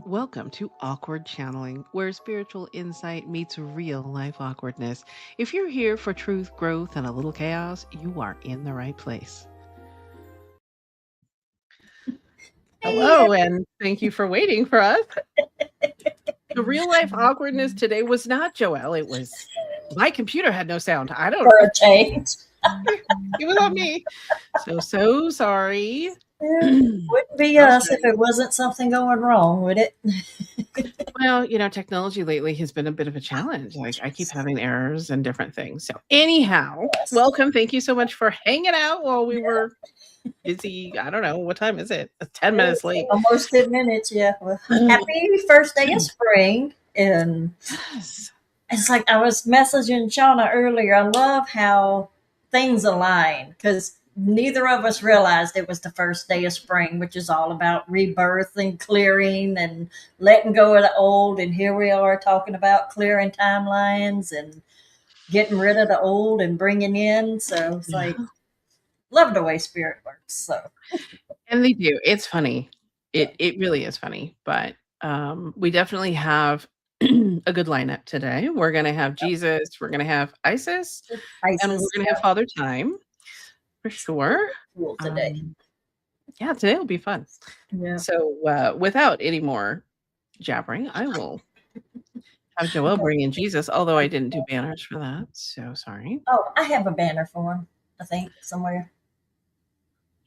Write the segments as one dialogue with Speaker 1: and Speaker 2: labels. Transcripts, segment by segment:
Speaker 1: Welcome to Awkward Channeling, where spiritual insight meets real life awkwardness. If you're here for truth, growth, and a little chaos, you are in the right place.
Speaker 2: Hey,
Speaker 1: Hello, and thank you for waiting for us. The real life awkwardness today was not Joelle. It was my computer had no sound. I don't,
Speaker 2: for a change.
Speaker 1: it was on me. So sorry.
Speaker 2: Wouldn't be
Speaker 1: I'll
Speaker 2: us
Speaker 1: show
Speaker 2: if
Speaker 1: you.
Speaker 2: it wasn't something going wrong, would it?
Speaker 1: Well, technology lately has been a bit of a challenge. Like I keep having errors and different things. So, anyhow,
Speaker 2: Yes.
Speaker 1: welcome. Thank you so much for hanging out while we were busy. I don't know. What time is it? It's 10 minutes late.
Speaker 2: Almost 10 minutes, yeah. Well, happy first day of spring. And
Speaker 1: Yes.
Speaker 2: it's like I was messaging Shauna earlier. I love how things align because neither of us realized it was the first day of spring, which is all about rebirth and clearing and letting go of the old. And here we are talking about clearing timelines and getting rid of the old and bringing in. So it's
Speaker 1: Yeah.
Speaker 2: like, love the way spirit works. So
Speaker 1: And they do. It's funny. It really is funny. But we definitely have a good lineup today. We're gonna have Jesus, we're gonna have Isis, and we're
Speaker 2: Isis,
Speaker 1: gonna have
Speaker 2: yeah,
Speaker 1: Father Time for sure.
Speaker 2: cool today.
Speaker 1: Um, yeah, today will be fun.
Speaker 2: Yeah.
Speaker 1: So, without any more jabbering, I will have Joelle bring in Jesus, although I didn't do banners for that, so sorry.
Speaker 2: Oh, I have a banner for him, I think, somewhere.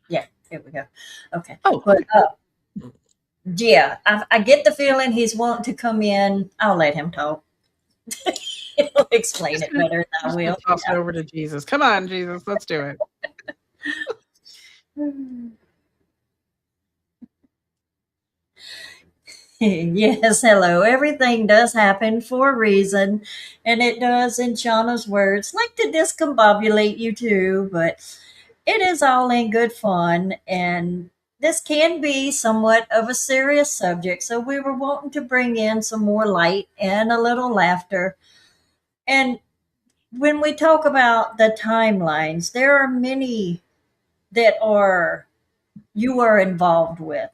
Speaker 2: Yeah, here we go. Okay.
Speaker 1: Oh,
Speaker 2: But
Speaker 1: okay, cool.
Speaker 2: yeah, I get the feeling he's wanting to come in. I'll let him talk. He'll explain it better
Speaker 1: I'm
Speaker 2: than I
Speaker 1: just gonna
Speaker 2: will.
Speaker 1: toss it over to Jesus. Come on, Jesus, let's do it.
Speaker 2: Yeah. Yes, hello. Everything does happen for a reason, and it does, in Shauna's words, like to discombobulate you too, but it is all in good fun, and this can be somewhat of a serious subject, so we were wanting to bring in some more light and a little laughter. And when we talk about the timelines, there are many that are you are involved with,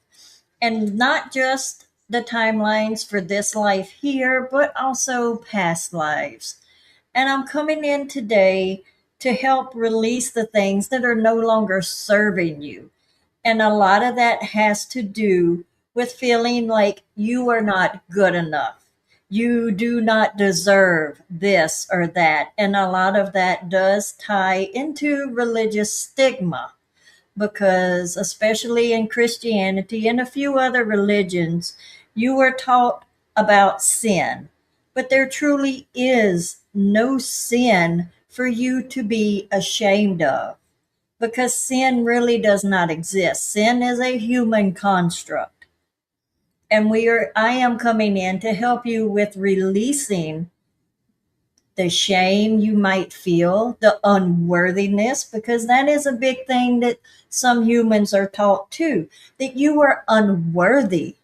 Speaker 2: and not just the timelines for this life here, but also past lives. And I'm coming in today to help release the things that are no longer serving you. And a lot of that has to do with feeling like you are not good enough. You do not deserve this or that. And a lot of that does tie into religious stigma because, especially in Christianity and a few other religions, you are taught about sin. But there truly is no sin for you to be ashamed of because sin really does not exist. Sin is a human construct. And I am coming in to help you with releasing the shame you might feel, the unworthiness, because that is a big thing that some humans are taught too, that you are unworthy.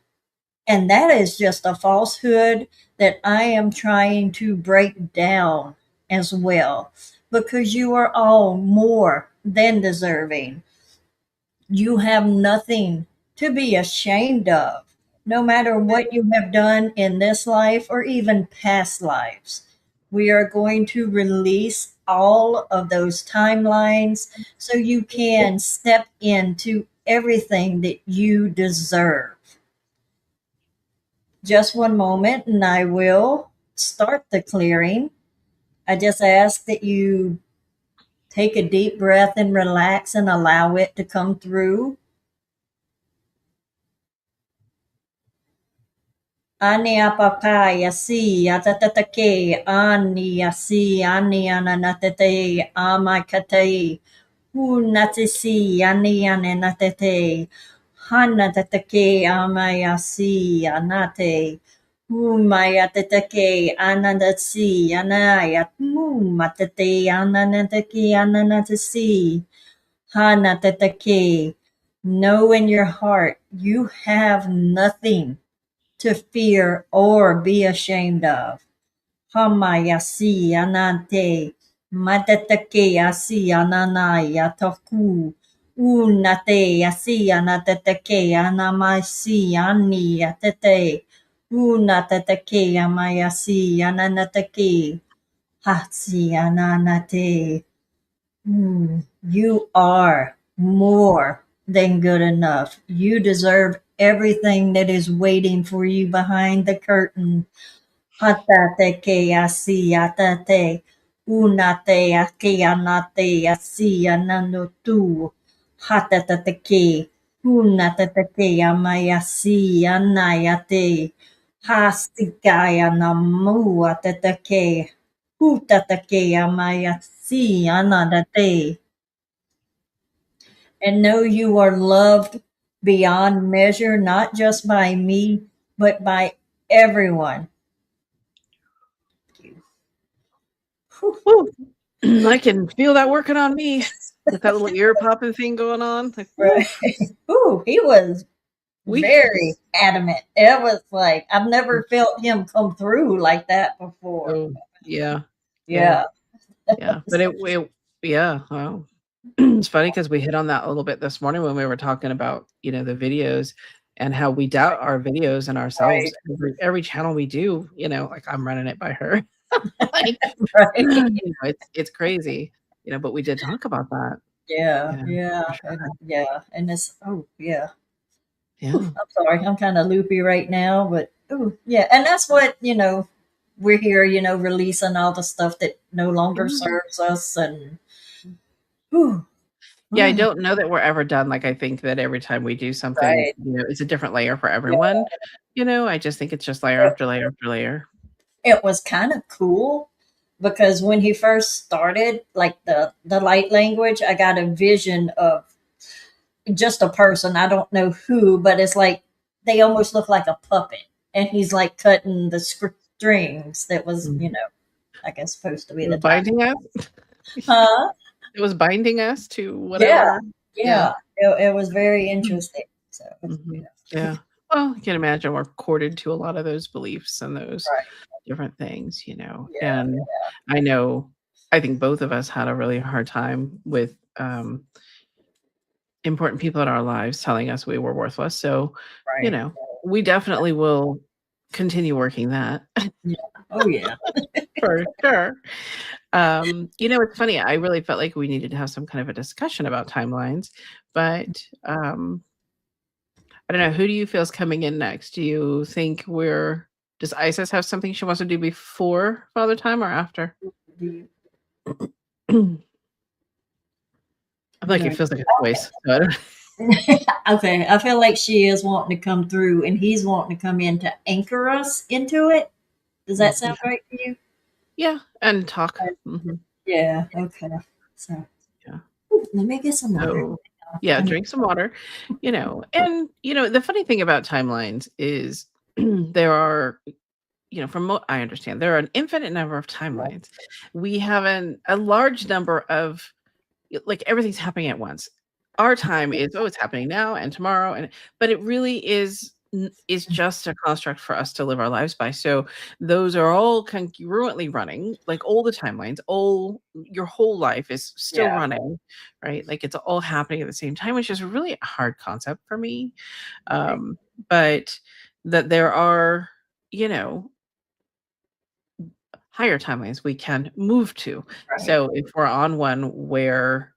Speaker 2: And that is just a falsehood that I am trying to break down as well, because you are all more than deserving. You have nothing to be ashamed of, no matter what you have done in this life or even past lives. We are going to release all of those timelines so you can step into everything that you deserve. Just one moment, and I will start the clearing. I just ask that you take a deep breath and relax and allow it to come through. Ani apakaya si atatatake ani asi ani ananatete amakate hunatisi ani ananatete hanatatake amayasi anate humayatatake ananatsi anayat mumatate ananatake ananatasi hanatatake. Know in your heart you have nothing to fear or be ashamed of. Hamayasi anante, matatake asi ananaya taku, unate asi anatatake anamasi ani atete, Unatatake amayasi ananatake. Hatsi ananate. You are more than good enough. You deserve everything that is waiting for you behind the curtain. Hatate ke asi atate. Unate ake anate asi ananotu. Hatate ke. Unatate ke amayasi anayate. Hasikaya namu atatake. Hutatake amayasi anadate. And know you are loved beyond measure, not just by me, but by everyone. Whew.
Speaker 1: Woo. I can feel that working on me with that little ear popping thing going on. Like, woo,
Speaker 2: Right. Ooh, he was
Speaker 1: we,
Speaker 2: very adamant. It was like I've never felt him come through like that before.
Speaker 1: oh, yeah, yeah,
Speaker 2: Yeah.
Speaker 1: yeah. But yeah, well, it's funny because we hit on that a little bit this morning when we were talking about, the videos and how we doubt our videos and
Speaker 2: Right.
Speaker 1: ourselves every channel we do, like I'm running it by her. Like,
Speaker 2: Right.
Speaker 1: it's crazy, but we did talk about that,
Speaker 2: Yeah. Yeah.
Speaker 1: for sure.
Speaker 2: And yeah. And it's yeah.
Speaker 1: Yeah.
Speaker 2: I'm sorry, I'm kind of loopy right now, but yeah, and that's what we're here, releasing all the stuff that no longer
Speaker 1: Mhm.
Speaker 2: serves us, and whew,
Speaker 1: Yeah, I
Speaker 2: oh,
Speaker 1: don't know that we're ever done. Like, I think that every time we do something,
Speaker 2: right,
Speaker 1: it's a different layer for
Speaker 2: yeah.
Speaker 1: everyone. I just think it's just layer
Speaker 2: It,
Speaker 1: after layer after layer.
Speaker 2: it was kind of cool because when he first started, like the light language, I got a vision of just a person. I don't know who, but it's like they almost look like a puppet, and he's like cutting the strings. That was,
Speaker 1: Mhm.
Speaker 2: I guess supposed to be
Speaker 1: It
Speaker 2: the
Speaker 1: was
Speaker 2: time.
Speaker 1: binding us.
Speaker 2: Huh?
Speaker 1: It was binding us to
Speaker 2: Yeah,
Speaker 1: whatever. Yeah.
Speaker 2: yeah. It was very interesting. So,
Speaker 1: Mhm. Yeah. Well, I can imagine we're corded to a lot of those beliefs and those
Speaker 2: right.
Speaker 1: different things,
Speaker 2: Yeah,
Speaker 1: and I know I think both of us had a really hard time with, important people in our lives telling us we were worthless, so, you
Speaker 2: right.
Speaker 1: know, we definitely will continue working that
Speaker 2: Yeah. Oh, yeah.
Speaker 1: for sure. It's funny, I really felt like we needed to have some kind of a discussion about timelines, but, I don't know, who do you feel is coming in next? Do you think does Isis have something she wants to do before Father Time or after?
Speaker 2: Do you,
Speaker 1: I feel
Speaker 2: you
Speaker 1: like it
Speaker 2: know,
Speaker 1: feels like a choice, so I don't.
Speaker 2: okay. I feel like she is wanting to come through, and he's wanting to come in to anchor us into it. Does that sound
Speaker 1: Yeah.
Speaker 2: right to you?
Speaker 1: Yeah, and talk. Mhm.
Speaker 2: Yeah. Okay. So,
Speaker 1: Yeah.
Speaker 2: let me get some water.
Speaker 1: So, yeah,
Speaker 2: I need,
Speaker 1: drink some water, and, the funny thing about timelines is there are, from what I understand, there are an infinite number of timelines. We have a large number of, like, everything's happening at once. Our time is, "Oh, it's happening now and tomorrow," but it really is just a construct for us to live our lives by, so those are all congruently running, like, all the timelines, all your whole life is still
Speaker 2: yeah.
Speaker 1: running, right? Like, it's all happening at the same time, which is really a hard concept for me,
Speaker 2: Right.
Speaker 1: but that there are, you know higher timelines we can move to.
Speaker 2: Right.
Speaker 1: So if we're on one where,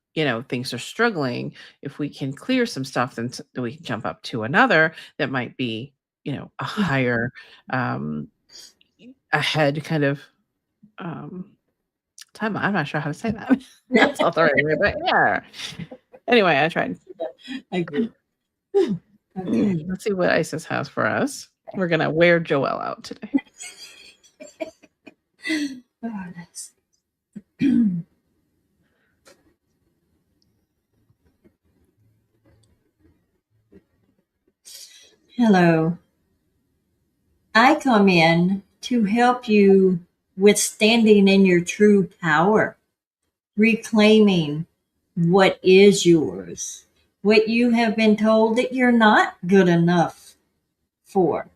Speaker 1: things are struggling, if we can clear some stuff, then we can jump up to another that might be, a higher, um, ahead kind of, um, time. I'm not sure how to say that. That's not the right way, but yeah. Anyway, I tried.
Speaker 2: I agree. Whew. Okay.
Speaker 1: Let's see what Isis has for us. We're gonna wear Joelle out today.
Speaker 2: Oh, that's hello. I come in to help you with standing in your true power, reclaiming what is yours, what you have been told that you're not good enough for,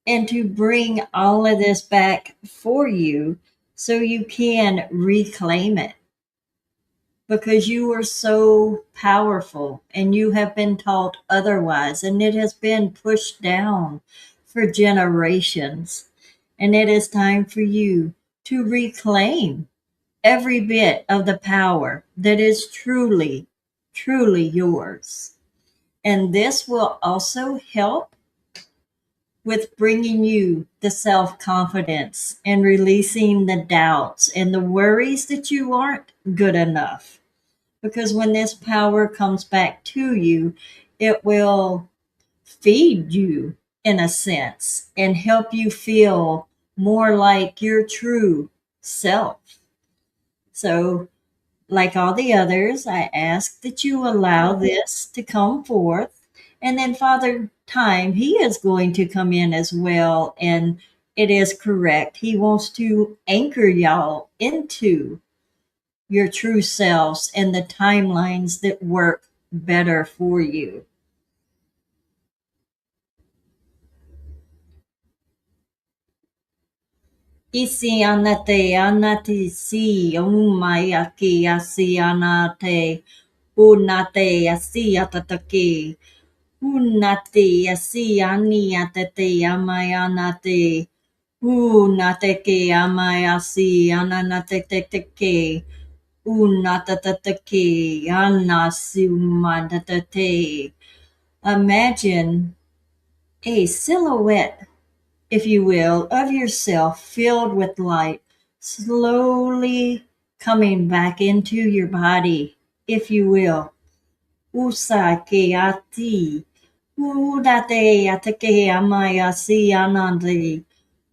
Speaker 2: and to bring all of this back for you so you can reclaim it because you are so powerful and you have been taught otherwise and it has been pushed down for generations. And it is time for you to reclaim every bit of the power that is truly, truly yours. And this will also help with bringing you the self confidence and releasing the doubts and the worries that you aren't good enough. Because when this power comes back to you, it will feed you in a sense and help you feel more like your true self. So, like all the others, I ask that you allow this to come forth. And then, Father Time, He is going to come in as well. And it is correct. He wants to anchor y'all into your true selves and the timelines that work better for you. Isi anate anati si umai aki asi anate unate asi atatake unate asi ani atate amai anate unate ke amai asi ananate te unatatake anasi umatate. Imagine a silhouette, if you will, of yourself filled with light, slowly coming back into your body, if you will. Usake ati, udate atake amaya si anande,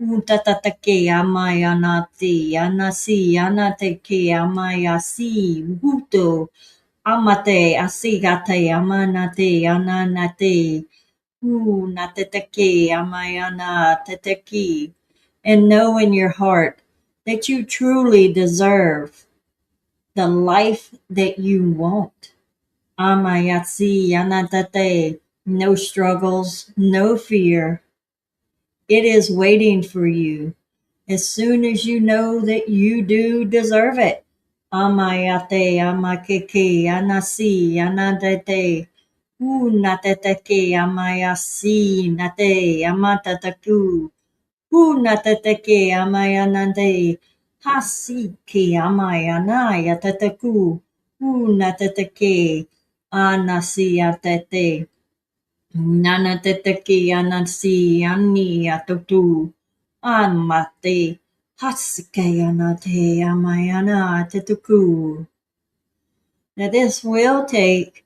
Speaker 2: utatatake amaya nati, anasi anateke amaya si, uto, amate asigate amanate ananate. Ooh, nateteki, amayana teteki. And know in your heart that you truly deserve the life that you want. Amayatsi, anatate. No struggles, no fear. It is waiting for you as soon as you know that you do deserve it. Amayate, amakeke, anasi, anadete. Nateteke amayasi nate amatataku. Nateteke amayanande. Hasi ke amayanaya tataku. Nateteke anasi atete. Nanateteke anasi ani atotu. Amate. Hasike anate amayana tataku. Now this will take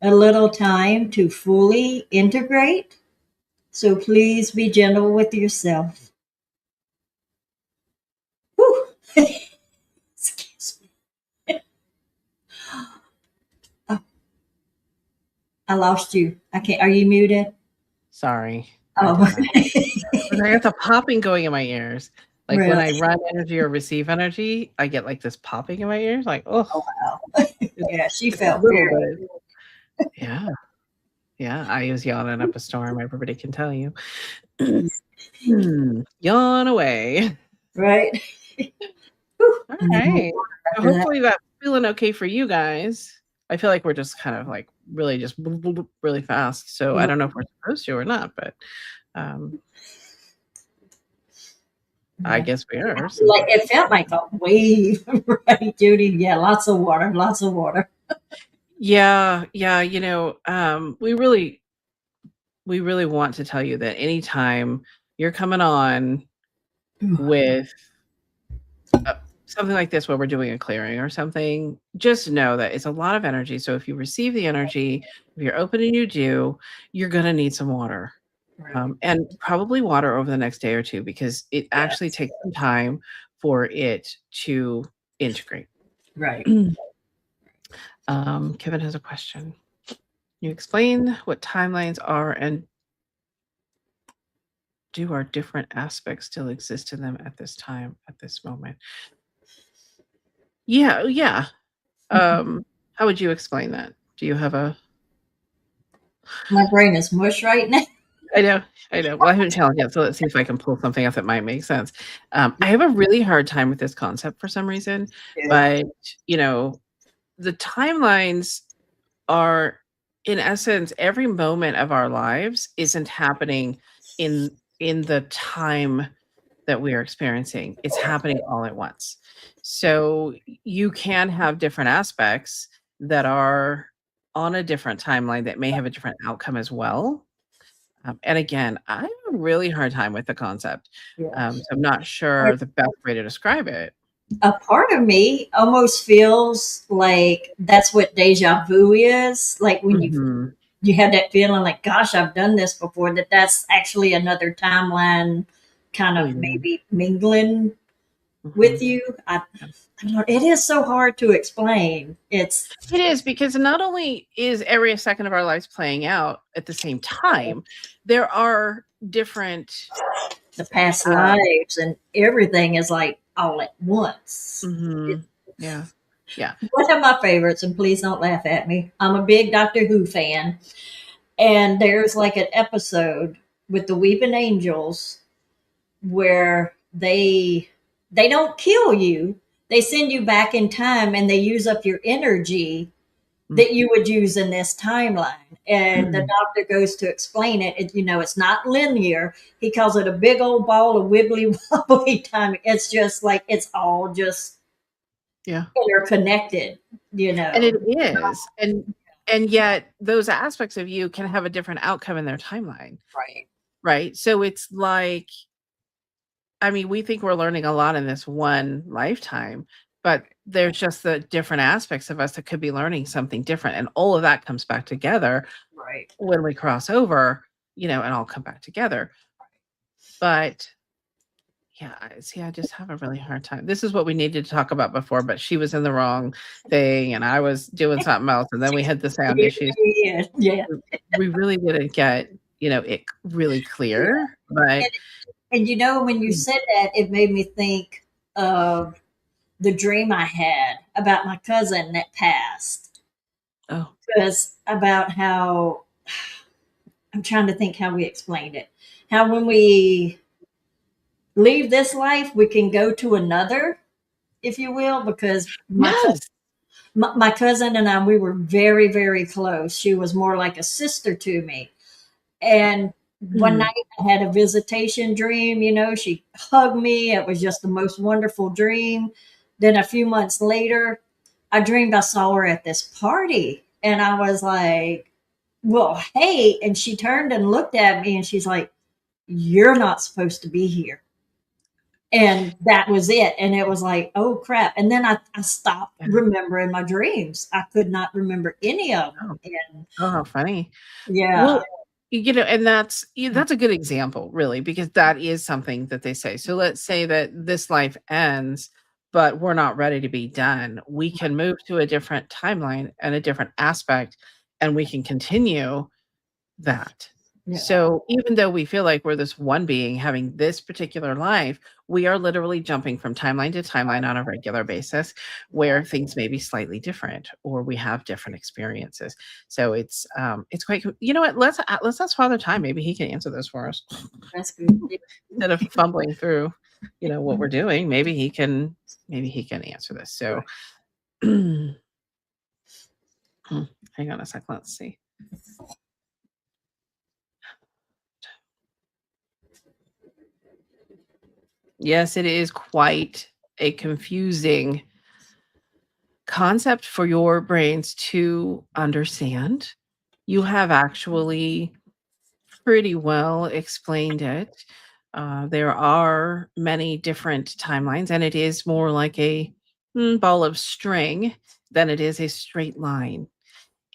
Speaker 2: a little time to fully integrate. So please be gentle with yourself. Whew. Excuse me. Oh, I lost you. I can't. Are you muted?
Speaker 1: Sorry. I
Speaker 2: Oh,
Speaker 1: did not. But I got the popping going in my ears. Like when
Speaker 2: really?
Speaker 1: I run energy or receive energy, I get like this popping in my ears. Like, oh,
Speaker 2: Oh, wow. Yeah, she
Speaker 1: it's
Speaker 2: felt
Speaker 1: little,
Speaker 2: very
Speaker 1: but yeah. Yeah. I was yawning up a storm. Everybody can tell you. Yawn away.
Speaker 2: right. Whew.
Speaker 1: All
Speaker 2: Need more
Speaker 1: right.
Speaker 2: water
Speaker 1: So
Speaker 2: after that.
Speaker 1: hopefully that's feeling okay for you guys. I feel like we're just kind of like really just really fast. So I don't know if we're supposed to or not, but um, I
Speaker 2: Yeah.
Speaker 1: guess we are. So
Speaker 2: Like it felt like a wave, right, Judy? Yeah, lots of water, lots of water.
Speaker 1: yeah, yeah, we really want to tell you that anytime you're coming on with something like this where we're doing a clearing or something, just know that it's a lot of energy. So if you receive the energy, if you're open and you do, you're gonna need some water.
Speaker 2: Right.
Speaker 1: And probably water over the next day or two because it actually
Speaker 2: Yes.
Speaker 1: takes some time for it to integrate.
Speaker 2: Right.
Speaker 1: Kevin has a question. You explain what timelines are and do our different aspects still exist in them at this time, at this moment? Yeah, yeah. How would you explain that? Do you have a
Speaker 2: My brain is mush right now.
Speaker 1: I know, I know. Well, I haven't challenged yet, so let's see if I can pull something up that might make sense. I have a really hard time with this concept for some reason,
Speaker 2: Yeah.
Speaker 1: but, you know, the timelines are, in essence, every moment of our lives isn't happening in in the time that we are experiencing. It's happening all at once. So you can have different aspects that are on a different timeline that may have a different outcome as well. And again, I have a really hard time with the concept.
Speaker 2: Yeah.
Speaker 1: So I'm not sure the best way to describe it.
Speaker 2: A part of me almost feels like that's what deja vu is. Like when
Speaker 1: Mhm.
Speaker 2: you have that feeling like, gosh, I've done this before, that's actually another timeline kind
Speaker 1: Oh,
Speaker 2: of
Speaker 1: yeah.
Speaker 2: maybe mingling with
Speaker 1: Mhm.
Speaker 2: you. I don't know. It is so hard to explain. It's
Speaker 1: It is because not only is every second of our lives playing out at the same time, there are different,
Speaker 2: the past
Speaker 1: um
Speaker 2: lives and everything is like all at once.
Speaker 1: mhm. Yeah. Yeah.
Speaker 2: One of my favorites, and please don't laugh at me, I'm a big Doctor Who fan. And there's like an episode with the Weeping Angels where they don't kill you. They send you back in time and they use up your energy that you would use in this timeline. And the
Speaker 1: Mhm.
Speaker 2: doctor goes to explain it. It's not linear. He calls it a big old ball of wibbly wobbly time. It's just like it's all just
Speaker 1: Yeah.
Speaker 2: interconnected,
Speaker 1: And it
Speaker 2: It's
Speaker 1: is, and yet those aspects of you can have a different outcome in their timeline,
Speaker 2: right.
Speaker 1: right? So it's like, I mean, we think we're learning a lot in this one lifetime, but there's just the different aspects of us that could be learning something different, and all of that comes back together
Speaker 2: Right.
Speaker 1: when we cross over, and all come back together. But yeah, I just have a really hard time. This is what we needed to talk about before, but she was in the wrong thing and I was doing something else, and then we had the sound issues.
Speaker 2: Yeah. Yeah.
Speaker 1: We really didn't get, it really
Speaker 2: Yeah.
Speaker 1: clear, but
Speaker 2: And when you
Speaker 1: mm,
Speaker 2: said that, it made me think of the dream I had about my cousin that passed.
Speaker 1: oh,
Speaker 2: Because about how I'm trying to think how we explained it. How when we leave this life, we can go to another, if you will, because
Speaker 1: yes.
Speaker 2: my cousin and I, we were very, very close. She was more like a sister to me. And one
Speaker 1: Mm,
Speaker 2: night I had a visitation dream, she hugged me. It was just the most wonderful dream. Then a few months later, I dreamed I saw her at this party. And I was like, well, hey. And she turned and looked at me and she's like, you're not supposed to be here. And that was it. And it was like, oh crap. And then I stopped
Speaker 1: yeah.
Speaker 2: remembering my dreams. I could not remember any of them.
Speaker 1: Oh,
Speaker 2: And
Speaker 1: oh, how funny.
Speaker 2: yeah,
Speaker 1: Well, and that's a good example, really, because that is something that they say. So let's say that this life ends, but we're not ready to be done. We can move to a different timeline and a different aspect, and we can continue that.
Speaker 2: yeah,
Speaker 1: So even though we feel like we're this one being having this particular life, we are literally jumping from timeline to timeline on a regular basis where things may be slightly different or we have different experiences. So it's quite you know what? Let's ask Father Time. Maybe he can answer this for us
Speaker 2: that's good.
Speaker 1: instead of fumbling through, what we're doing. Maybe he can answer this. So
Speaker 2: Right.
Speaker 1: hang on a sec. Let's see. Yes, it is quite a confusing concept for your brains to understand. You have actually pretty well explained it. There are many different timelines, and it is more like a ball of string than it is a straight line.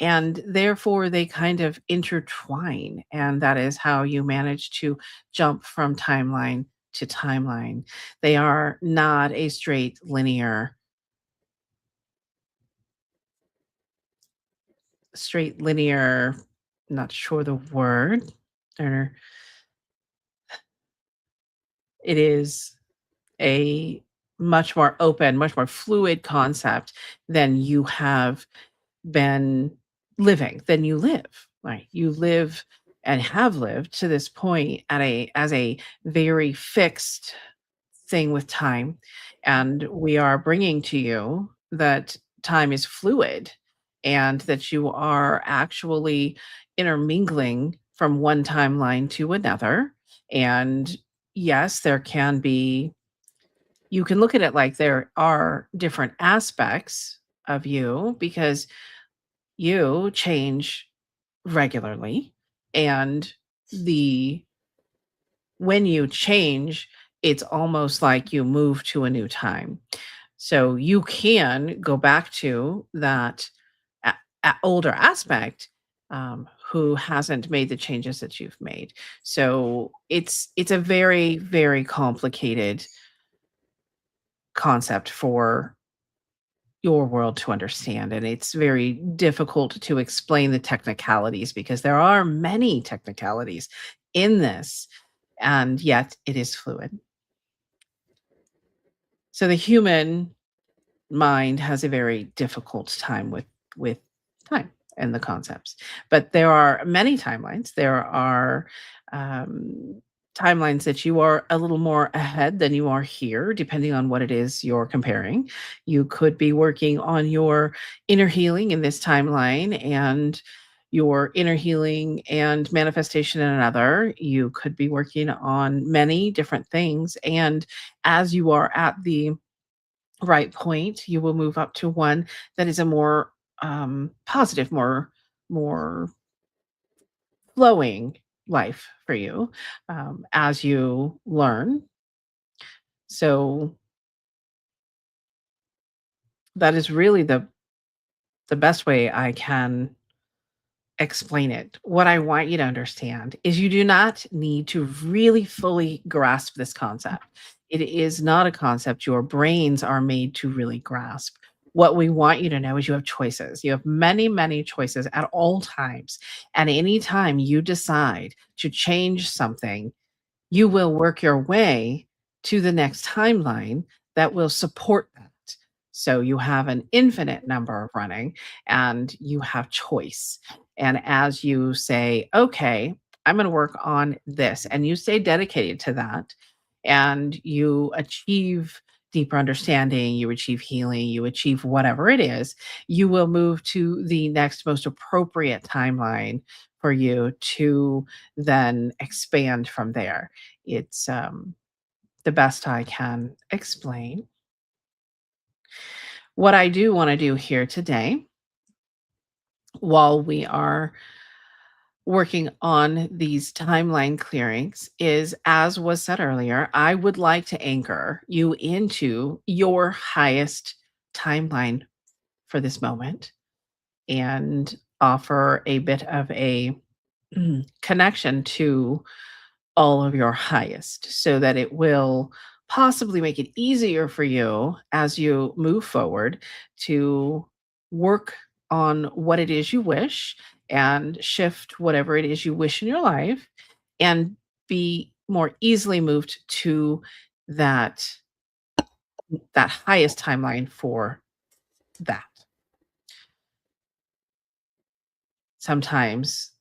Speaker 1: And therefore, they kind of intertwine. And that is how you manage to jump from timeline to timeline. They are not a straight linear, not sure the word, or it is a much more open, much more fluid concept than you have been living, than you live, right? You live and have lived to this point at a as a very fixed thing with time, and we are bringing to you that time is fluid and that you are actually intermingling from one timeline to another. And yes, there can be you can look at it like there are different aspects of you because you change regularly, and the when you change, it's almost like you move to a new time. So you can go back to that older aspect, who hasn't made the changes that you've made. So it's a very, very complicated concept for your world to understand, and it's very difficult to explain the technicalities because there are many technicalities in this, and yet it is fluid. So the human mind has a very difficult time with time and the concepts. But there are many timelines. There are um, timelines that you are a little more ahead than you are here, depending on what it is you're comparing. You could be working on your inner healing in this timeline and your inner healing and manifestation in another. You could be working on many different things. And as you are at the right point, you will move up to one that is a more, positive, more flowing life for you, as you learn. So that is really the best way I can explain it. What I want you to understand is you do not need to really fully grasp this concept. It is not a concept your brains are made to really grasp. What we want you to know is you have choices. You have many, many choices at all times. And anytime you decide to change something, you will work your way to the next timeline that will support that. So you have an infinite number of running and you have choice. And as you say, okay, I'm going to work on this, and you stay dedicated to that, and you achieve deeper understanding, you achieve healing, you achieve whatever it is, you will move to the next most appropriate timeline for you to then expand from there. It's the best I can explain. What I do want to do here today, while we are working on these timeline clearings, is as was said earlier, I would like to anchor you into your highest timeline for this moment and offer a bit of a connection to all of your highest so that it will possibly make it easier for you as you move forward to work on what it is you wish and shift whatever it is you wish in your life and be more easily moved to that that highest timeline for that. Sometimes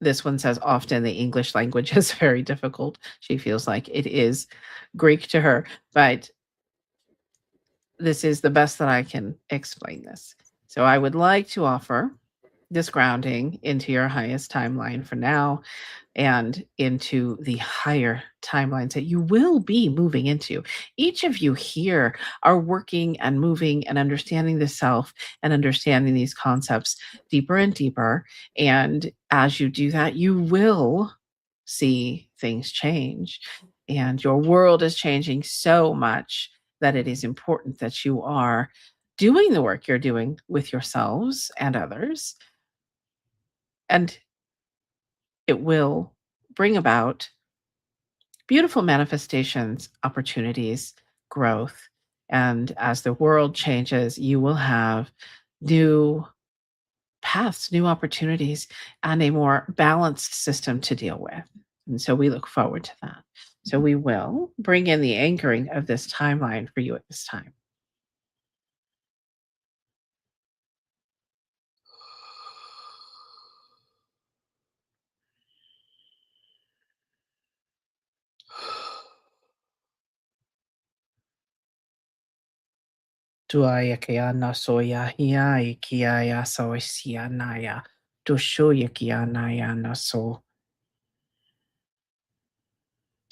Speaker 1: this one says often the English language is very difficult. She feels like it is Greek to her, but this is the best that I can explain this. So I would like to offer this grounding into your highest timeline for now and into the higher timelines that you will be moving into. Each of you here are working and moving and understanding the self and understanding these concepts deeper and deeper. And as you do that, you will see things change. And your world is changing so much that it is important that you are doing the work you're doing with yourselves and others. And it will bring about beautiful manifestations, opportunities, growth. And as the world changes, you will have new paths, new opportunities, and a more balanced system to deal with. And so we look forward to that. So we will bring in the anchoring of this timeline for you at this time. Tuaya kea na soya hia i kia ya soisia naya. Tushuya kia naya na so.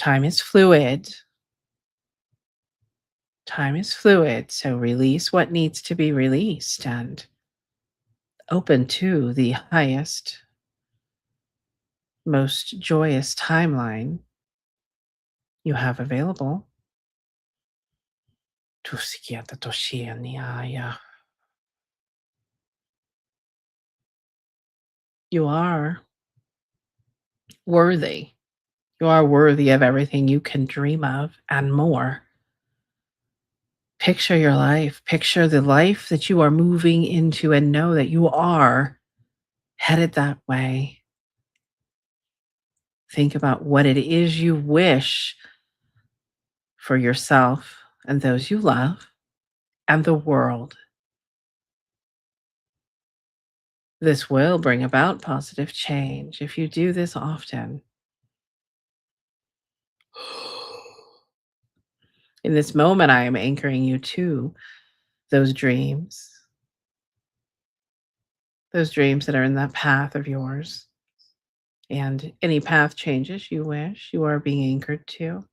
Speaker 1: Time is fluid. Time is fluid, so release what needs to be released and open to the highest, most joyous timeline you have available. Tuskiata toshia niaya. You are worthy. You are worthy of everything you can dream of and more. Picture your life. Picture the life that you are moving into and know that you are headed that way. Think about what it is you wish for yourself and those you love and the world. This will bring about positive change if you do this often. In this moment, I am anchoring you to those dreams that are in that path of yours. And any path changes you wish, you are being anchored to.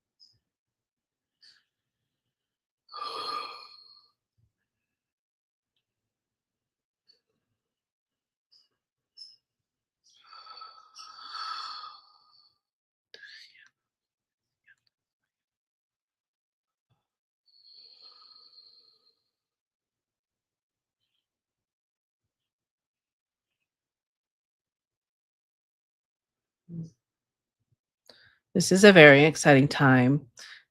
Speaker 1: This is a very exciting time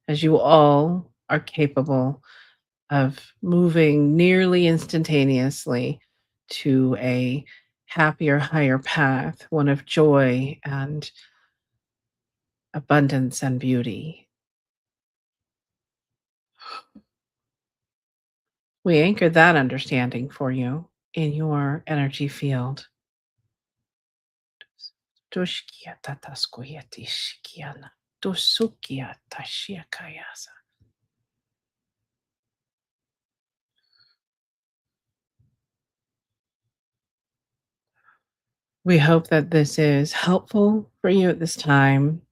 Speaker 1: as you all are capable of moving nearly instantaneously to a happier, higher path, one of joy and abundance and beauty. We anchor that understanding for you in your energy field. Tushkia tataskuyeti shikiana, tusukia tashiakayasa. We hope that this is helpful for you at this time.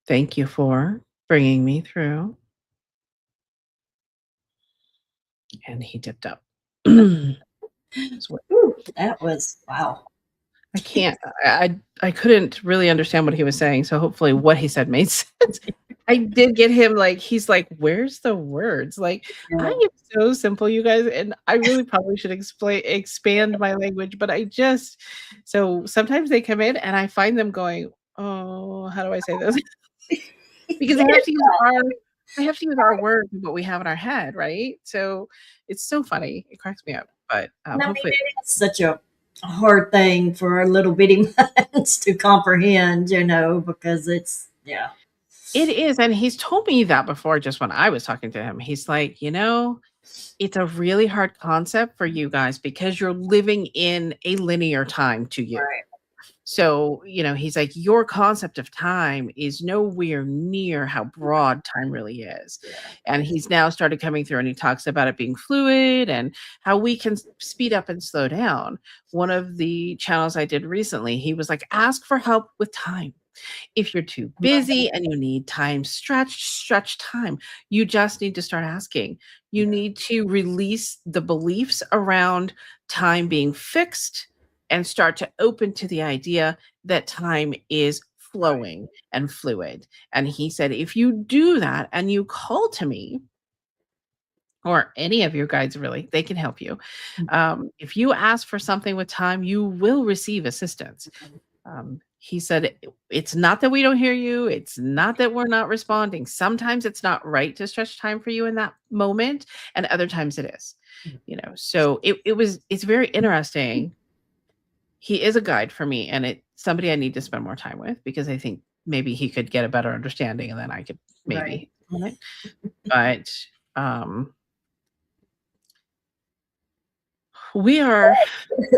Speaker 1: Thank you for bringing me through. And he dipped up. So
Speaker 2: Ooh, that was wow.
Speaker 1: I can't I couldn't really understand what he was saying, so hopefully what he said made sense. I did get him, like he's like, "Where's the words?" Like, I
Speaker 2: Yeah.
Speaker 1: am so simple, you guys, and I really probably should expand my language, but I just so sometimes they come in and I find them going, "Oh, how do I say this?" Because I have to use our words and what we have in our head, right? So, it's so funny. It cracks me up, but,
Speaker 2: And I mean,
Speaker 1: hopefully
Speaker 2: it is such a hard thing for our little bitty minds to comprehend, because it's, yeah.
Speaker 1: it is, and he's told me that before just when I was talking to him. He's like, it's a really hard concept for you guys because you're living in a linear time to you."
Speaker 2: Right.
Speaker 1: So, he's like, "Your concept of time is nowhere near how broad time really is."
Speaker 2: Yeah.
Speaker 1: And he's now started coming through and he talks about it being fluid and how we can speed up and slow down. One of the channels I did recently, he was like, "Ask for help with time. If you're too busy and you need time stretch time. You just need to start asking. You
Speaker 2: Yeah.
Speaker 1: need to release the beliefs around time being fixed and start to open to the idea that time is
Speaker 2: Right.
Speaker 1: flowing and fluid." And he said, "If you do that and you call to me, or any of your guides really, they can help you. If you ask for something with time, you will receive assistance." He said, It's not that we don't hear you. It's not that we're not responding. Sometimes it's not right to stretch time for you in that moment, and other times it is. So it's very interesting. He is a guide for me, and it's somebody I need to spend more time with because I think maybe he could get a better understanding, and then I could
Speaker 2: Right.
Speaker 1: maybe on it. But um, we are.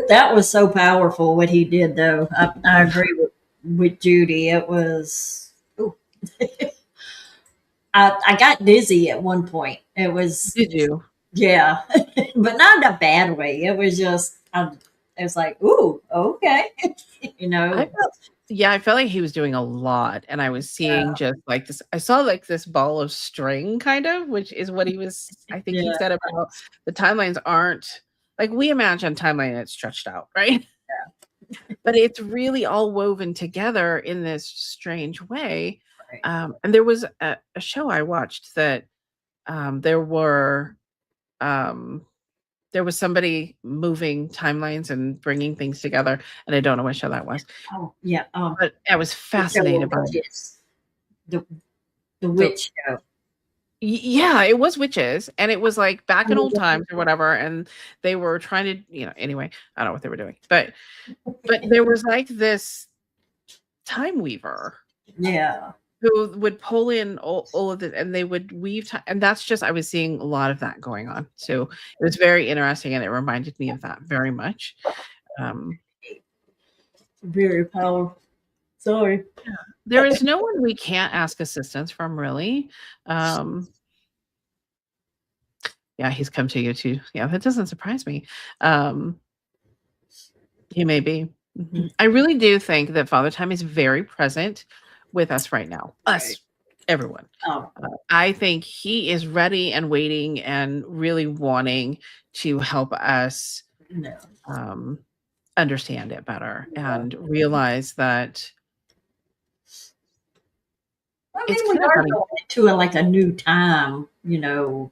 Speaker 2: That was so powerful what he did, though. I agree with Judy. It was. Ooh. I got dizzy at one point. It was,
Speaker 1: Did you?
Speaker 2: yeah, but not in a bad way. It was just, it was like, ooh, okay, you
Speaker 1: I
Speaker 2: know.
Speaker 1: felt. Yeah, I felt like he was doing a lot, and I was seeing just like this I saw like this ball of string kind of, which is what he was I think he
Speaker 2: Yeah.
Speaker 1: said about the timelines aren't like we imagine timeline that's stretched out, right? But it's really all woven together in this strange way.
Speaker 2: Right.
Speaker 1: And there was a show I watched that there were um, there was somebody moving timelines and bringing things together, and I don't know what show that was,
Speaker 2: Oh, yeah.
Speaker 1: but I was
Speaker 2: The show
Speaker 1: fascinated
Speaker 2: of
Speaker 1: by it.
Speaker 2: witches, the the
Speaker 1: The
Speaker 2: witch show.
Speaker 1: Yeah, it was witches, and it was, like, back in old times or whatever, and they were trying to anyway, I don't know what they were doing, but there was, like, this time weaver
Speaker 2: Yeah.
Speaker 1: who would pull in all of it, and they would weave ti and that's just I was seeing a lot of that going on, so it was very interesting, and it reminded me of that very much. Um,
Speaker 2: Very powerful. Sorry.
Speaker 1: there is no one we can't ask assistance from, really. Um, yeah, he's come to you too. Yeah, that doesn't surprise me. Um He may be. Mhm. I really do think that Father Time is very present with us right now.
Speaker 2: Right.
Speaker 1: Us, everyone.
Speaker 2: Oh,
Speaker 1: I think he is ready and waiting and really wanting to help us,
Speaker 2: no.
Speaker 1: um, understand it better
Speaker 2: Yeah.
Speaker 1: and realize that
Speaker 2: I
Speaker 1: it's
Speaker 2: mean, we
Speaker 1: kind of
Speaker 2: are
Speaker 1: funny.
Speaker 2: going into like a new time, you know.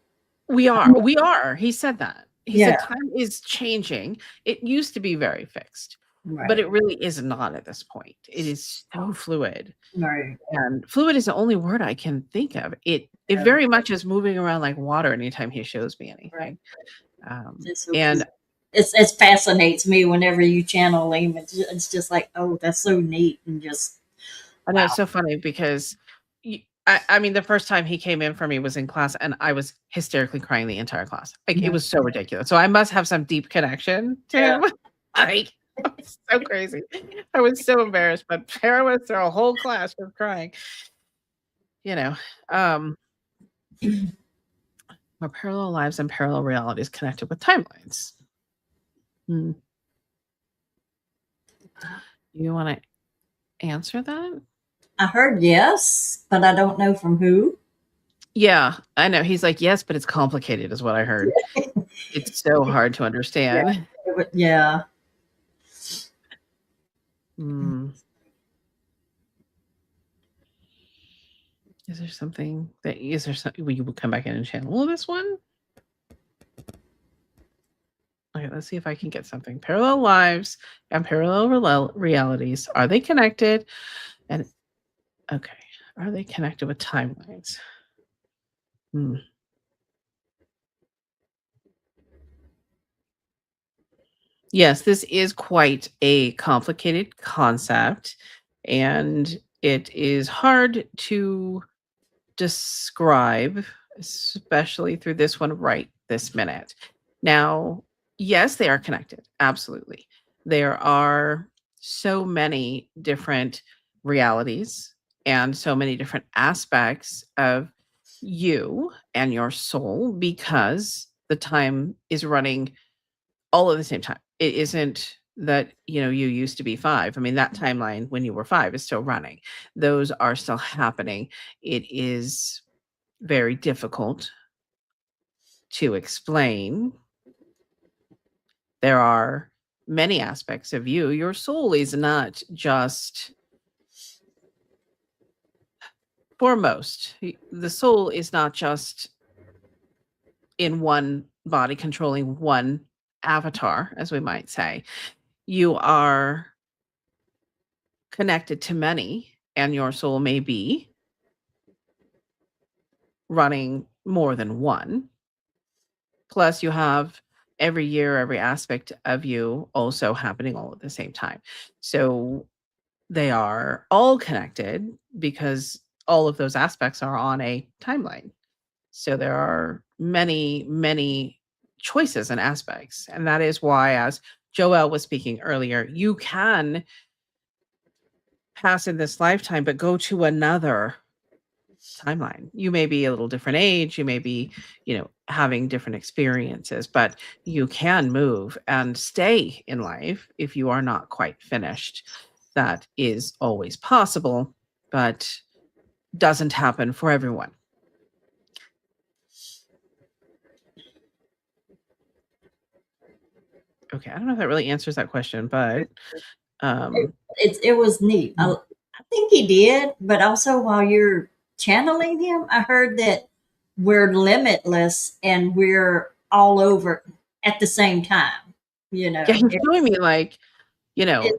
Speaker 1: We are. He said that. He
Speaker 2: Yeah.
Speaker 1: said time is changing. It used to be very fixed, but
Speaker 2: Right.
Speaker 1: it really is not at this point. It is so fluid.
Speaker 2: Right.
Speaker 1: And fluid is the only word I can think of. It
Speaker 2: Yeah.
Speaker 1: very much is moving around like water anytime he shows me
Speaker 2: Right.
Speaker 1: anything.
Speaker 2: It's so
Speaker 1: And
Speaker 2: cool. It fascinates me whenever you channel him. It's just like, oh, that's so neat and just
Speaker 1: I know it's
Speaker 2: wow.
Speaker 1: so funny because I mean, the first time he came in for me was in class, and I was hysterically crying the entire class. Like it
Speaker 2: Yeah.
Speaker 1: was so ridiculous. So I must have some deep connection to
Speaker 2: Yeah.
Speaker 1: him. Like it's so crazy. I was so embarrassed, but there I was, through a whole class was crying. You know, um, our parallel lives and parallel realities connected with timelines. Hmm. You want to answer that?
Speaker 2: I heard yes, but I don't know from who.
Speaker 1: Yeah, I know. He's like, yes, but it's complicated, is what I heard. It's so hard to
Speaker 2: Yeah.
Speaker 1: understand.
Speaker 2: Yeah.
Speaker 1: Hmm. Is there something that is there something will you come back in and channel this one? Okay, let's see if I can get something. Parallel lives and parallel realities. Are they connected? And okay, are they connected with timelines? Hmm. Yes, this is quite a complicated concept, and it is hard to describe, especially through this one right this minute. Now, yes, they are connected. Absolutely. There are so many different realities and so many different aspects of you and your soul because the time is running all at the same time. It isn't that, you used to be 5. I mean, that timeline when you were 5 is still running. Those are still happening. It is very difficult to explain. There are many aspects of you. Your soul is not just foremost. The soul is not just in one body controlling one avatar, as we might say. You are connected to many, and your soul may be running more than one. Plus, you have every year, every aspect of you also happening all at the same time. So they are all connected because all of those aspects are on a timeline. So there are many, many choices and aspects. And that is why, as Joelle was speaking earlier, you can pass in this lifetime, but go to another timeline. You may be a little different age, you may be, having different experiences, but you can move and stay in life if you are not quite finished. that is always possible, but doesn't happen for everyone. Okay, I don't know if that really answers that question, but
Speaker 2: It was neat. I think he did, but also while you're channeling him, I heard that we're limitless and we're all over at the same time. You
Speaker 1: yeah,
Speaker 2: know,
Speaker 1: he's showing me like,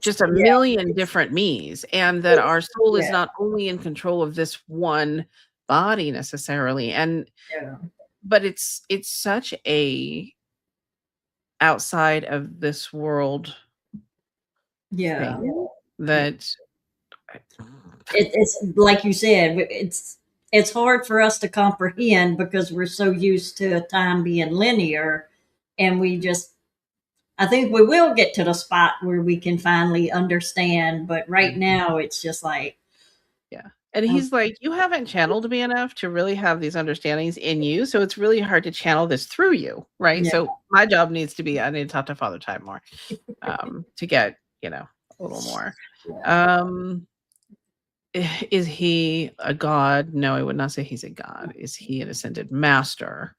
Speaker 1: just a
Speaker 2: yeah,
Speaker 1: million different me's, and that our soul is
Speaker 2: yeah,
Speaker 1: not only in control of this one body necessarily, and
Speaker 2: yeah,
Speaker 1: but it's such a outside of this world
Speaker 2: yeah.
Speaker 1: thing
Speaker 2: Yeah.
Speaker 1: that
Speaker 2: It's like you said, it's hard for us to comprehend because we're so used to time being linear, and we just I think we will get to the spot where we can finally understand, but right now it's just like,
Speaker 1: yeah. And
Speaker 2: oh,
Speaker 1: he's like, "You haven't channeled me enough to really have these understandings in you, so it's really hard to channel this through you, right?
Speaker 2: yeah,
Speaker 1: So my job needs to be I need to talk to Father Time more, to get, a little more."
Speaker 2: yeah.
Speaker 1: Um, is he a god? No, I would not say he's a god. Is he an ascended master?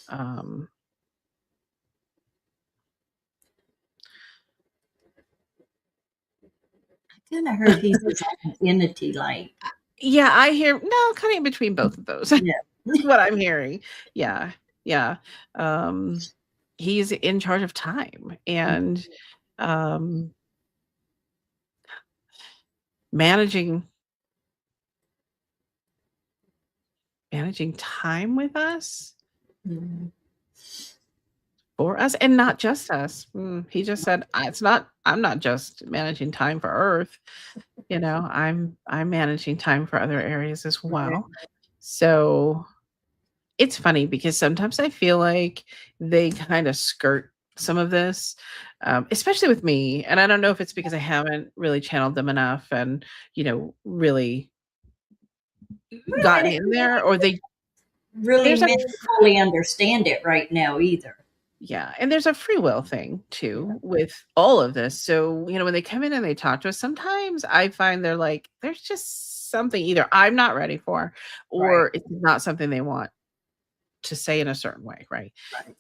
Speaker 1: Um,
Speaker 2: I kind of heard he's his own entity, like,
Speaker 1: yeah, I hear no, kind of in between both of those.
Speaker 2: yeah,
Speaker 1: What I'm hearing. Yeah, yeah. Um, he's in charge of time and, um, managing time with us,
Speaker 2: mm,
Speaker 1: for us, and not just us. He just said, it's not I'm not just managing time for Earth, I'm managing time for other areas as
Speaker 2: right,
Speaker 1: well." So it's funny because sometimes I feel like they kind of skirt some of this, especially with me. And I don't know if it's because I haven't really channeled them enough and, really
Speaker 2: well, and
Speaker 1: gotten
Speaker 2: it
Speaker 1: in
Speaker 2: ain't
Speaker 1: there, or
Speaker 2: really
Speaker 1: there's a,
Speaker 2: meant to fully understand it right now either.
Speaker 1: yeah, and there's a free will thing too with all of this. So, when they come in and they talk to us, sometimes I find they're like, there's just something either I'm not ready for,
Speaker 2: Right,
Speaker 1: or it's not something they want to say in a certain way. Right.
Speaker 2: right.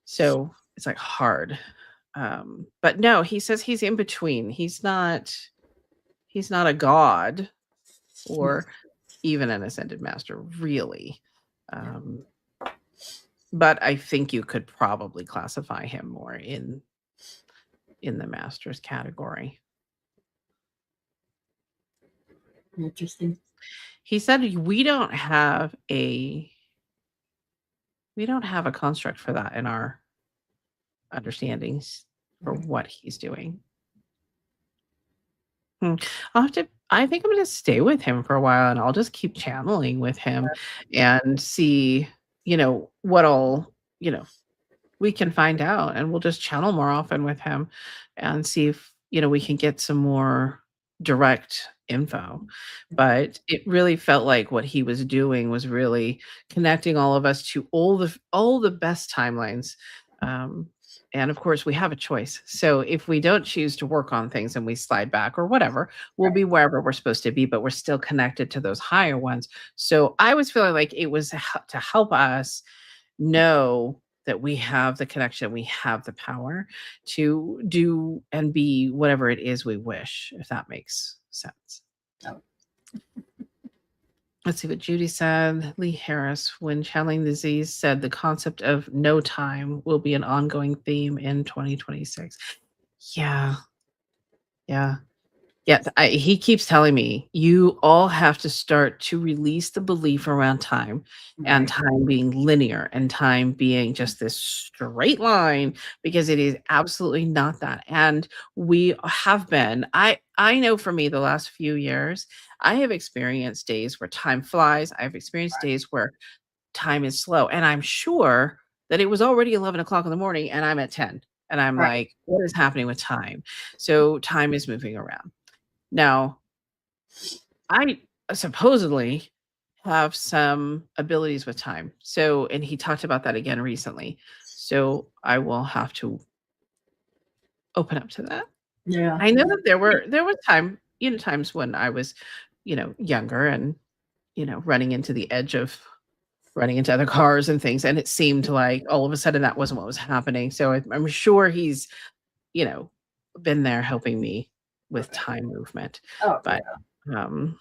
Speaker 1: So it's like hard. But no, he says he's in between. He's not a god or even an ascended master, really.
Speaker 2: Yeah,
Speaker 1: Um, but I think you could probably classify him more in the masters category.
Speaker 2: interesting.
Speaker 1: He said we don't have a construct for that in our understandings for
Speaker 2: Right.
Speaker 1: what he's doing. Hmm. I think I'm gonna stay with him for a while, and I'll just keep channeling with him and see, what all, we can find out, and we'll just channel more often with him and see if, we can get some more direct info. But it really felt like what he was doing was really connecting all of us to all the best timelines. Um, and of course, we have a choice. So if we don't choose to work on things and we slide back or whatever, we'll
Speaker 2: Right.
Speaker 1: be wherever we're supposed to be, but we're still connected to those higher ones. So I was feeling like it was to help us know that we have the connection, we have the power to do and be whatever it is we wish, if that makes sense.
Speaker 2: Oh,
Speaker 1: Let's see what Judy said. Lee Harris, when channeling the disease, said the concept of no time will be an ongoing theme in 2026. Yeah, yeah. Yeah, he keeps telling me, "You all have to start to release the belief around time, and
Speaker 2: right,
Speaker 1: time being linear, and time being just this straight line, because it is absolutely not that." And we have been I know for me, the last few years, I have experienced days where time flies. I've experienced days where time is slow, and I'm sure that it was already 11 o'clock in the morning, and I'm at 10, and I'm
Speaker 2: right,
Speaker 1: like, "What is happening with time?" So, time is moving around. Now, I supposedly have some abilities with time. So, and he talked about that again recently. So I will have to open up to that.
Speaker 2: yeah,
Speaker 1: I know that there was time. times when I was, younger and, running into the edge of running into other cars and things, and it seemed like all of a sudden that wasn't what was happening. So I'm sure he's, you know, been there helping me with time movement.
Speaker 2: Oh,
Speaker 1: But um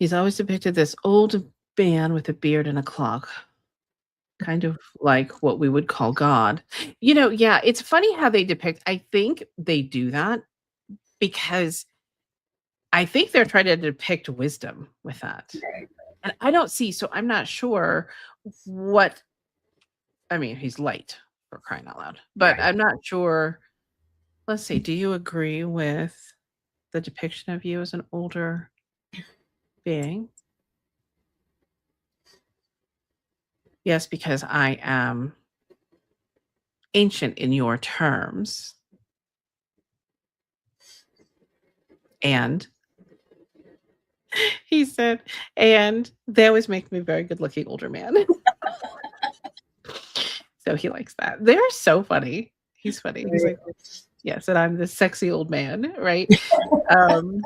Speaker 1: he's always depicted this old man with a beard and a clock, kind of like what we would call God. Yeah, it's funny how they depict. I think they do that because I think they're trying to depict wisdom with that.
Speaker 2: right.
Speaker 1: And I don't see, so I'm not sure what I mean, he's light for crying out loud, but
Speaker 2: Right.
Speaker 1: I'm not sure. Let's see, do you agree with the depiction of you as an older being? Yes, because I am ancient in your terms. And he said, and they always make me a very good looking older man. So he likes that. They're so funny. He's funny. He's like, yes, and I'm this sexy old man, right? Um,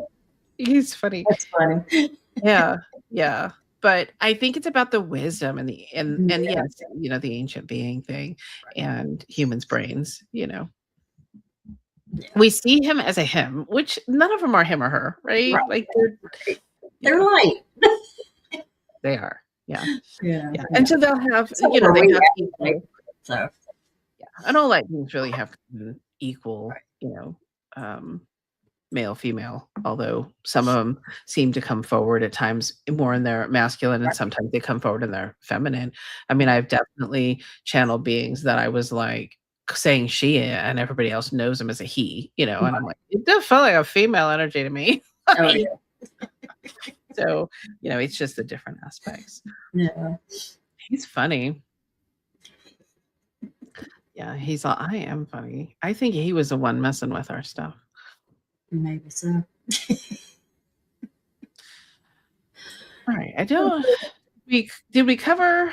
Speaker 1: he's funny.
Speaker 2: That's funny.
Speaker 1: Yeah, yeah. But I think it's about the wisdom and and
Speaker 2: Yeah.
Speaker 1: yes, the ancient being thing and humans' brains.
Speaker 2: Yeah.
Speaker 1: We see him as a him, which none of them are him or her, right?
Speaker 2: Right.
Speaker 1: Like
Speaker 2: They're light.
Speaker 1: they are. Yeah.
Speaker 2: Yeah.
Speaker 1: Yeah. And so they'll have,
Speaker 2: So
Speaker 1: they have people.
Speaker 2: So
Speaker 1: Yeah. And all like things really have equal, male, female, although some of them seem to come forward at times more in their masculine and sometimes they come forward in their feminine. I mean, I've definitely channeled beings that I was like saying she and everybody else knows him as a he, and I'm like, it does feel like a female energy to me.
Speaker 2: oh, yeah.
Speaker 1: So, it's just the different aspects.
Speaker 2: Yeah.
Speaker 1: He's funny. Yeah, I am funny. I think he was the one messing with our stuff.
Speaker 2: Maybe so.
Speaker 1: All right. Did we cover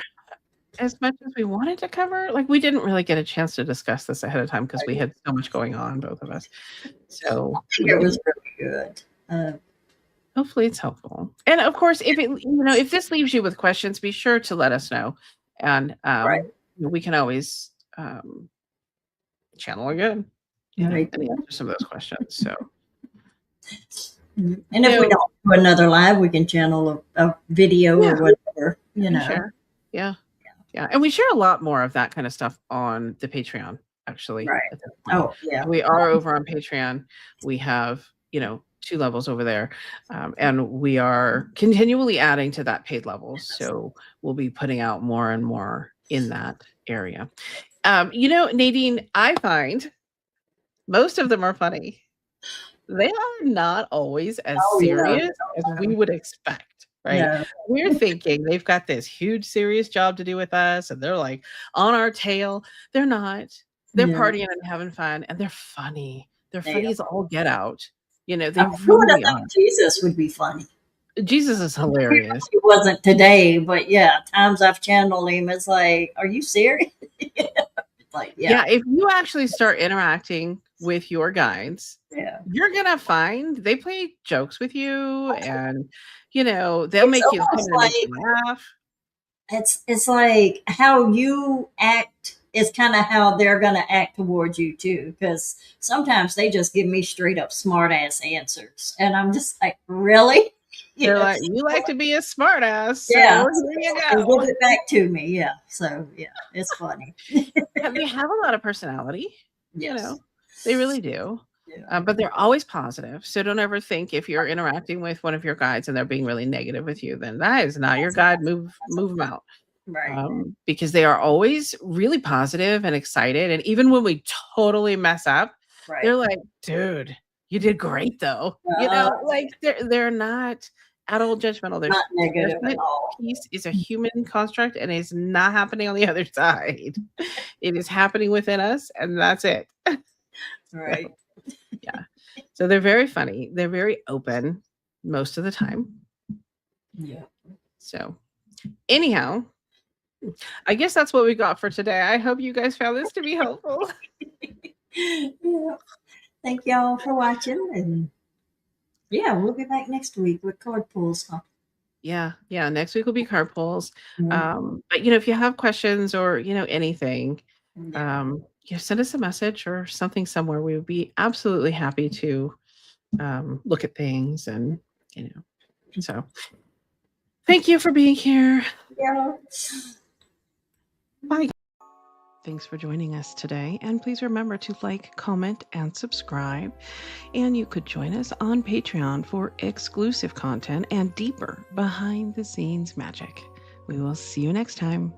Speaker 1: as much as we wanted to cover? Like, we didn't really get a chance to discuss this ahead of time because we had so much going on, both of us. So
Speaker 2: it was really good.
Speaker 1: Hopefully it's helpful. And of course, if this leaves you with questions, be sure to let us know. And we can always channel again and answer some of those questions. So
Speaker 2: and if we don't do another live, we can channel a video or whatever,
Speaker 1: Share. Yeah. And we share a lot more of that kind of stuff on the Patreon, actually.
Speaker 2: Right. Oh, yeah.
Speaker 1: We are over on Patreon. We have, 2 levels over there. And we are continually adding to that paid level. So we'll be putting out more and more in that area. Nadine, I find most of them are funny. They are not always as serious as we would expect, right?
Speaker 2: Yeah.
Speaker 1: We're thinking they've got this huge serious job to do with us and they're like on our tail. They're not. They're partying and having fun and they're funny. They're funny as all get out. They really are.
Speaker 2: Jesus would be funny.
Speaker 1: Jesus is hilarious.
Speaker 2: He wasn't today, but yeah, times I've channeled him, it's like, are you serious? It's like,
Speaker 1: yeah, if you actually start interacting with your guides, you're gonna find they play jokes with you, and they'll make you laugh.
Speaker 2: It's like how you act is kind of how they're gonna act towards you too. Because sometimes they just give me straight up smart ass answers, and I'm just like, really?
Speaker 1: They're like, you like to be a smart ass. So
Speaker 2: yeah.
Speaker 1: Here you go.
Speaker 2: Give it back to me. Yeah. So yeah, it's funny.
Speaker 1: They have a lot of personality.
Speaker 2: Yes.
Speaker 1: They really do. Yeah. But they're always positive. So don't ever think if you're interacting with one of your guides and they're being really negative with you, then that is not your guide. Move them out.
Speaker 2: Right.
Speaker 1: Because they are always really positive and excited. And even when we totally mess up, they're like, dude, you did great though. Like they're not at all judgmental. They're
Speaker 2: not negative at all.
Speaker 1: Peace is a human construct and it's not happening on the other side. It is happening within us, and that's it.
Speaker 2: Right.
Speaker 1: So, yeah. So they're very funny. They're very open most of the time.
Speaker 2: Yeah.
Speaker 1: So anyhow, I guess that's what we got for today. I hope you guys found this to be helpful.
Speaker 2: Yeah. Thank y'all for watching. And yeah, we'll be back next week with card pulls. Huh?
Speaker 1: Yeah, yeah, next week will be card pulls.
Speaker 2: Yeah.
Speaker 1: But, if you have questions or, anything,
Speaker 2: Yeah.
Speaker 1: send us a message or something somewhere. We would be absolutely happy to, look at things and, so thank you for being here.
Speaker 2: Yeah.
Speaker 1: Bye. Thanks for joining us today, and please remember to like, comment, and subscribe. And you could join us on Patreon for exclusive content and deeper behind the scenes magic. We will see you next time.